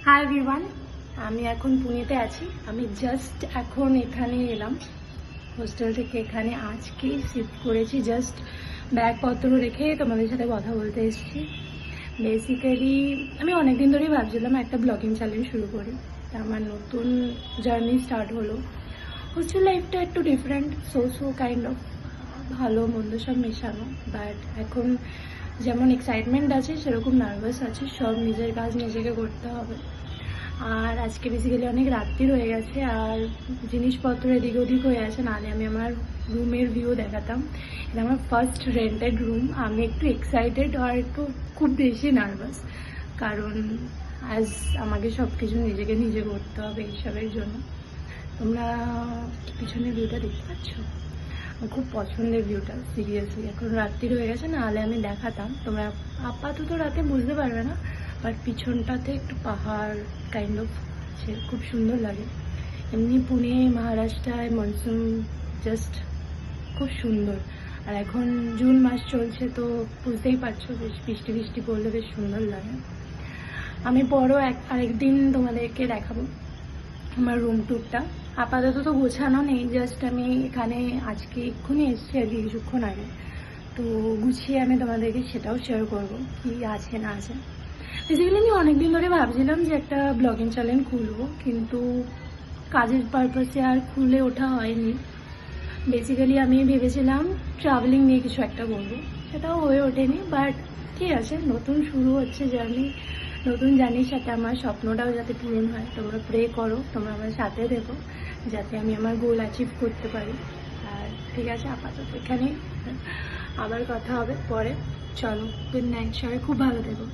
Hi everyone, আমি এখন পুনেতে আছি। আমি জাস্ট এখন এখানে এলাম, হোস্টেল থেকে এখানে আজকে শিফট করেছি। জাস্ট ব্যাগপত্র রেখে তোমাদের সাথে কথা বলতে এসেছি। বেসিক্যালি আমি অনেকদিন ধরেই ভাবছিলাম একটা ব্লগিং চ্যালেঞ্জ শুরু করি। আমার নতুন জার্নি স্টার্ট হলো। হোস্টেল লাইফটা একটু ডিফারেন্ট, সো কাইন্ড অফ ভালো মন্দ সব মেশানো। বাট এখন যেমন এক্সাইটমেন্ট আছে সেরকম নার্ভাস আছে। সব নিজের কাজ নিজেকে করতে হবে। আর আজকে বেসিক্যালি অনেক রাত্রির হয়ে গেছে আর জিনিসপত্র এদিক ওদিক হয়ে আছে। নাহলে আমি আমার রুমের ভিউ দেখাতাম। এটা আমার ফার্স্ট রেন্টেড রুম। আমি একটু এক্সাইটেড আর একটু খুব বেশি নার্ভাস, কারণ আজ আমাকে সব কিছু নিজেকে নিজে করতে হবে এইসবের জন্য। তোমরা পিছনের ভিউটা দেখতে পাচ্ছ? আমার খুব পছন্দের ভিউটা, সিরিয়াসলি। এখন রাত্রির হয়ে গেছে, নাহলে আমি দেখাতাম। তোমরা আপাতত রাতে বুঝতে পারবে না, বাট পিছনটাতে একটু পাহাড় কাইন্ড অফ আছে, খুব সুন্দর লাগে। এমনি পুনে মহারাষ্ট্রায় মনসুন জাস্ট খুব সুন্দর। আর এখন জুন মাস চলছে, তো বুঝতেই পারছো বেশ বৃষ্টি বৃষ্টি পড়লে বেশ সুন্দর লাগে। আমি বড় আরেকদিন তোমাদেরকে দেখাবো আমার রুম ট্যুরটা। আপাতত তো গোছানো নেই, জাস্ট আমি এখানে আজকে এক্ষুনি এসেছি আর কি কিছুক্ষণ আগে। তো গুছিয়ে আমি তোমাদেরকে সেটাও শেয়ার করবো কি আছে না আছে। বেসিক্যালি আমি অনেকদিন ধরে ভাবছিলাম যে একটা ব্লগিং চ্যানেল খুলবো, কিন্তু কাজের পারপাসে আর খুলে ওঠা হয়নি। বেসিক্যালি আমি ভেবেছিলাম ট্রাভেলিং নিয়ে কিছু একটা করবো, সেটাও হয়ে ওঠেনি। বাট ঠিক আছে, নতুন শুরু হচ্ছে জার্নি। নতুন জার্নির সাথে আমার স্বপ্নটাও যাতে পূরণ হয়। তোমরা প্রে করো, তোমরা আমার সাথে দেখো, যাতে আমি আমার গোল অ্যাচিভ করতে পারি। আর ঠিক আছে, আপাতত এখানে আবার কথা হবে পরে। চলো, গুড নাইট, সবাই খুব ভালো থেকো।